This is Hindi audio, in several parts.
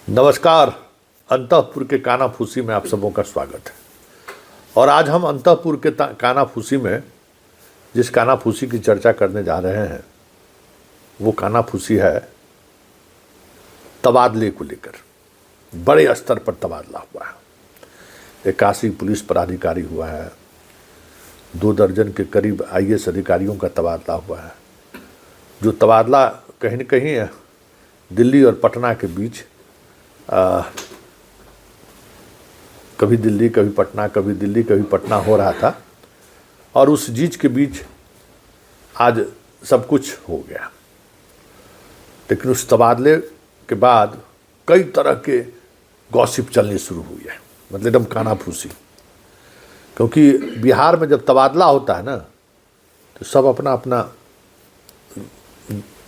नमस्कार। अंतःपुर के कानाफूसी में आप सबों का स्वागत है। और आज हम अंतःपुर के कानाफूसी में जिस कानाफूसी की चर्चा करने जा रहे हैं वो कानाफूसी है तबादले को लेकर। बड़े स्तर पर तबादला हुआ है। 81 पुलिस पदाधिकारी हुआ है, 2 दर्जन के करीब आईएएस अधिकारियों का तबादला हुआ है। जो तबादला कहीं न कहीं दिल्ली और पटना के बीच कभी दिल्ली कभी पटना, कभी दिल्ली कभी पटना हो रहा था और उस चीज के बीच आज सब कुछ हो गया। लेकिन उस तबादले के बाद कई तरह के गॉसिप चलने शुरू हुई है, मतलब एकदम कानाफूसी। क्योंकि बिहार में जब तबादला होता है ना तो सब अपना अपना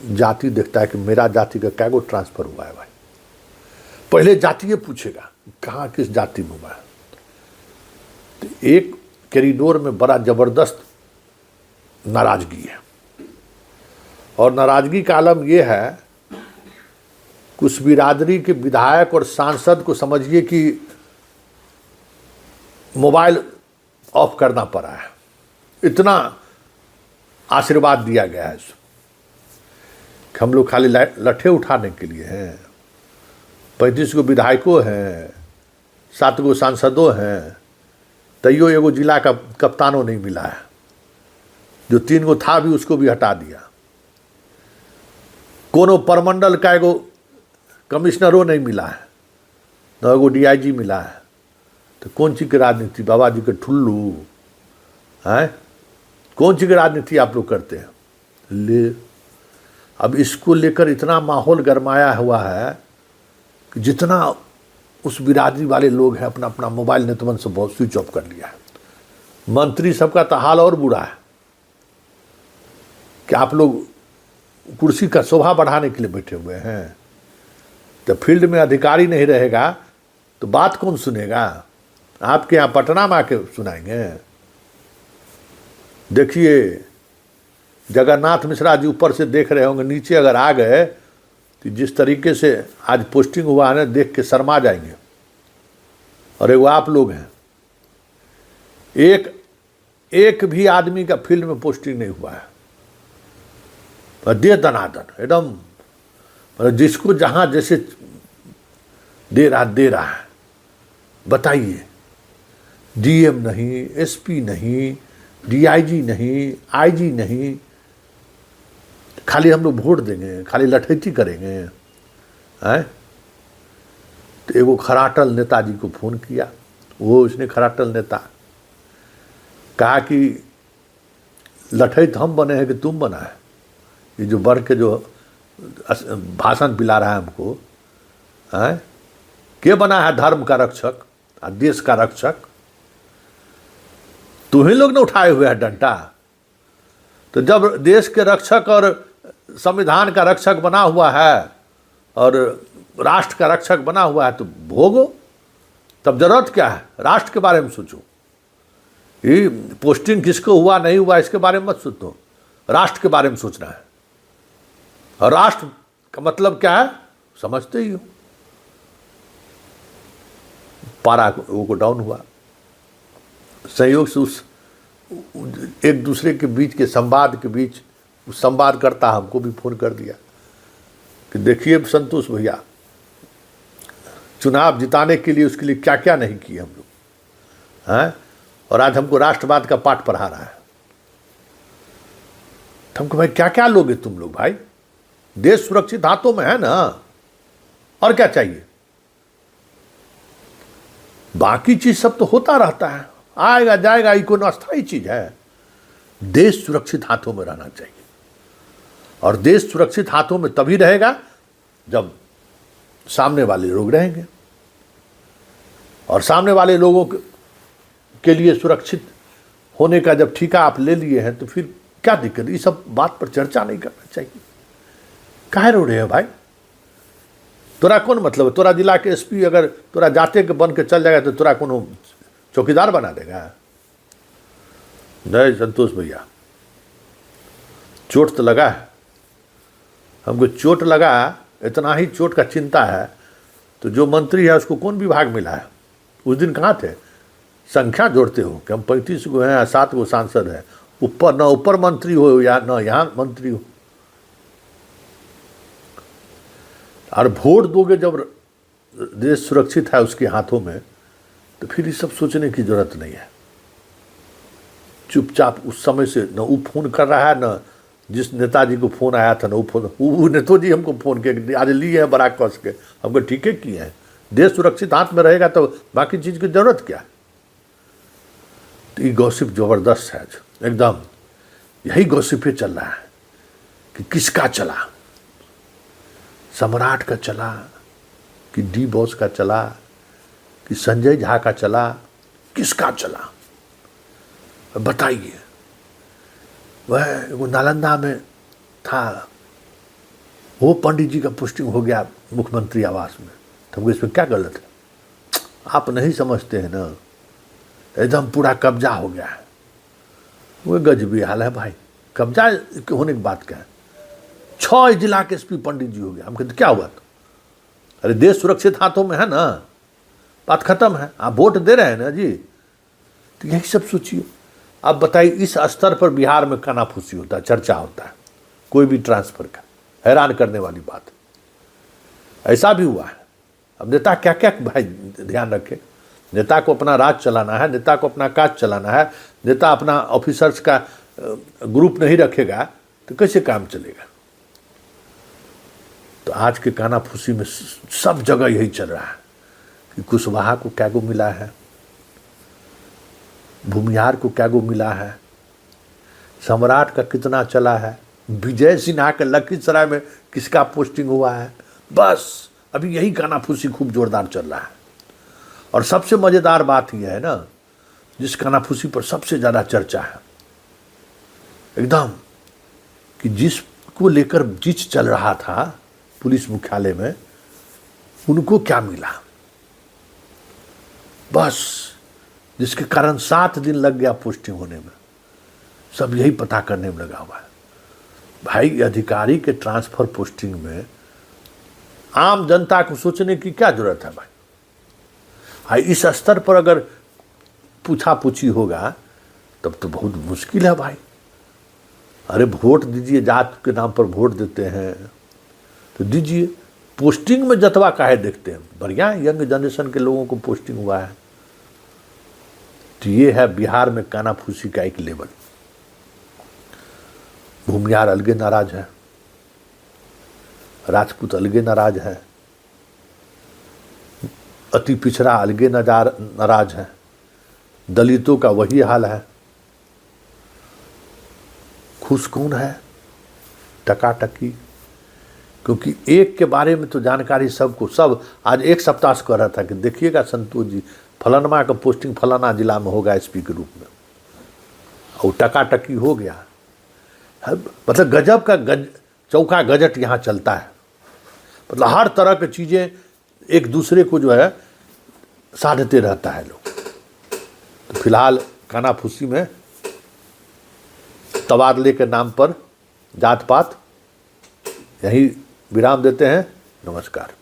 जाति देखता है कि मेरा जाति का क्या ट्रांसफर हुआ है। भाई पहले जातीय पूछेगा कहाँ किस जाति में हुआ है। तो एक कॉरिडोर में बड़ा जबरदस्त नाराजगी है और नाराजगी का आलम यह है कुछ बिरादरी के विधायक और सांसद को समझिए कि मोबाइल ऑफ करना पड़ा है, इतना आशीर्वाद दिया गया है। हम लोग खाली लठे उठाने के लिए हैं। 35 गो विधायकों हैं, 7 गो सांसदों हैं, तैयो एगो जिला का कप्तानों नहीं मिला है। जो 3 गो था भी उसको भी हटा दिया। कोनो परमंडल का एगो कमिश्नरों नहीं मिला है, न एगो डीआईजी मिला है। तो कौन चीज़ की राजनीति बाबा जी के ठुल्लू हैं? कौन चीज़ की राजनीति आप लोग करते हैं? ले अब इसको लेकर इतना माहौल गरमाया हुआ है कि जितना उस बिरादरी वाले लोग हैं अपना अपना मोबाइल नेतवन से बहुत स्विच ऑफ कर लिया है। मंत्री सबका तो हाल और बुरा है कि आप लोग कुर्सी का शोभा बढ़ाने के लिए बैठे हुए हैं। जब फील्ड में अधिकारी नहीं रहेगा तो बात कौन सुनेगा? आपके यहाँ पटना में आके सुनाएंगे। देखिए जगन्नाथ मिश्रा जी ऊपर से देख रहे होंगे, नीचे अगर आ गए तो जिस तरीके से आज पोस्टिंग हुआ है ना, देख के शर्मा जाएंगे। और एगो आप लोग हैं, एक भी आदमी का फील्ड में पोस्टिंग नहीं हुआ है। दे दनादन एकदम, मतलब जिसको जहां जैसे दे रहा है। बताइए, डीएम नहीं, एसपी नहीं, डीआईजी नहीं, आईजी नहीं, खाली हम लोग वोट देंगे, खाली लठैती करेंगे हैं? तो एगो खराटल नेताजी को फोन किया। वो उसने खराटल नेता कहा कि लठैत हम बने हैं कि तुम बना है? ये जो बढ़ के जो भाषण पिला रहा है हमको हैं? के बना है धर्म का रक्षक और देश का रक्षक? तुम्ही लोग ने उठाए हुए हैं डंडा। तो जब देश के रक्षक और संविधान का रक्षक बना हुआ है और राष्ट्र का रक्षक बना हुआ है तो भोगो। तब जरूरत क्या है? राष्ट्र के बारे में सोचो। ये पोस्टिंग किसको हुआ नहीं हुआ इसके बारे में मत सोचो, राष्ट्र के बारे में सोचना है। और राष्ट्र का मतलब क्या है समझते ही हो। पारा वो डाउन हुआ। संयोग से उस एक दूसरे के बीच के संवाद के बीच उस संवादकर्ता हमको भी फोन कर दिया कि देखिए संतोष भैया, चुनाव जिताने के लिए उसके लिए क्या क्या नहीं किए हम लोग हैं, और आज हमको राष्ट्रवाद का पाठ पढ़ा रहा है। तो हमको भाई क्या क्या लोगे तुम लोग? भाई देश सुरक्षित हाथों में है ना, और क्या चाहिए? बाकी चीज सब तो होता रहता है, आएगा जाएगा, ये कोई अस्थायी चीज है। देश सुरक्षित हाथों में रहना चाहिए। और देश सुरक्षित हाथों में तभी रहेगा जब सामने वाले लोग रहेंगे। और सामने वाले लोगों के लिए सुरक्षित होने का जब ठेका आप ले लिए हैं तो फिर क्या दिक्कत? ये सब बात पर चर्चा नहीं करना चाहिए। काहे रो रहे हो भाई? तोरा कौन मतलब है? तोरा जिला के एसपी अगर तोरा जाते के बन के चल जाएगा तो तोरा कोनो चौकीदार बना देगा? नहीं संतोष भैया, चोट तो लगा है हमको, चोट लगा, इतना ही चोट का चिंता है तो जो मंत्री है उसको कौन विभाग मिला है? उस दिन कहाँ थे? संख्या जोड़ते हो कि हम 35 गो हैं, 7 गो सांसद है, ऊपर न ऊपर मंत्री हो या न यहाँ मंत्री हो। और वोट दोगे जब देश सुरक्षित है उसके हाथों में, तो फिर ये सब सोचने की जरूरत नहीं है। चुपचाप उस समय से न वो फोन कर रहा है, न जिस नेताजी को फोन आया था न वो फोन, वो नेताजी हमको फोन किए, आज लिए हैं बड़ा कस के, हमको ठीक है किए हैं। देश सुरक्षित हाथ में रहेगा तो बाकी चीज की जरूरत क्या? तो ये गॉसिप जबरदस्त है एकदम। यही गॉसिप चल रहा है कि किसका चला, सम्राट का चला कि डी बॉस का चला कि संजय झा का चला, किसका चला बताइए। वह वो नालंदा में था, वो पंडित जी का पोस्टिंग हो गया मुख्यमंत्री आवास में, तो इसमें क्या गलत है? आप नहीं समझते हैं ना, एकदम पूरा कब्जा हो गया है। वो गजबी हाल है भाई, कब्जा होने की बात क्या है? 6 जिला के एसपी पंडित जी हो गया। हम कहते क्या हुआ? तो अरे देश सुरक्षित हाथों में है ना, बात खत्म है। आप वोट दे रहे हैं ना जी, तो यही सब सोचिए। अब बताइए, इस स्तर पर बिहार में कानाफूसी होता है, चर्चा होता है कोई भी ट्रांसफर का, हैरान करने वाली बात। ऐसा भी हुआ है। अब नेता क्या क्या भाई ध्यान रखे, नेता को अपना राज चलाना है, नेता को अपना काज चलाना है। नेता अपना ऑफिसर्स का ग्रुप नहीं रखेगा तो कैसे काम चलेगा? तो आज के कानाफूसी में सब जगह यही चल रहा है कि कुशवाहा को क्या गो मिला है, भूमिहार को क्या गो मिला है, सम्राट का कितना चला है, विजय सिन्हा के लखीसराय में किसका पोस्टिंग हुआ है। बस अभी यही कानाफूसी खूब जोरदार चल रहा है। और सबसे मजेदार बात यह है ना, जिस कानाफूसी पर सबसे ज्यादा चर्चा है एकदम, कि जिसको लेकर जिच चल रहा था पुलिस मुख्यालय में, उनको क्या मिला। बस जिसके कारण 7 दिन लग गया पोस्टिंग होने में, सब यही पता करने में लगा हुआ है। भाई अधिकारी के ट्रांसफर पोस्टिंग में आम जनता को सोचने की क्या जरूरत है भाई? भाई इस स्तर पर अगर पूछा पूछी होगा तब तो बहुत मुश्किल है भाई। अरे वोट दीजिए, जात के नाम पर वोट देते हैं तो दीजिए, पोस्टिंग में जतवा काहे देखते हैं? बढ़िया यंग जनरेशन के लोगों को पोस्टिंग हुआ है। तो ये है बिहार में कानाफूसी का एक लेवल। भूमिहार अलगे नाराज है, राजपूत अलगे नाराज है, अति पिछड़ा अलगे नाराज है, दलितों का वही हाल है। खुश कौन है? टकाटकी। क्योंकि एक के बारे में तो जानकारी सबको, सब आज एक सप्ताह से कह रहा था कि देखिएगा संतोष जी, फलानमा का पोस्टिंग फलाना जिला में होगा एसपी के रूप में, और टकाटकी हो गया। मतलब गजब का चौका गजट यहाँ चलता है। मतलब हर तरह की चीज़ें एक दूसरे को जो है साधते रहता है लोग। तो फिलहाल कानाफूसी में तबादले के नाम पर जात पात, यही विराम देते हैं। नमस्कार।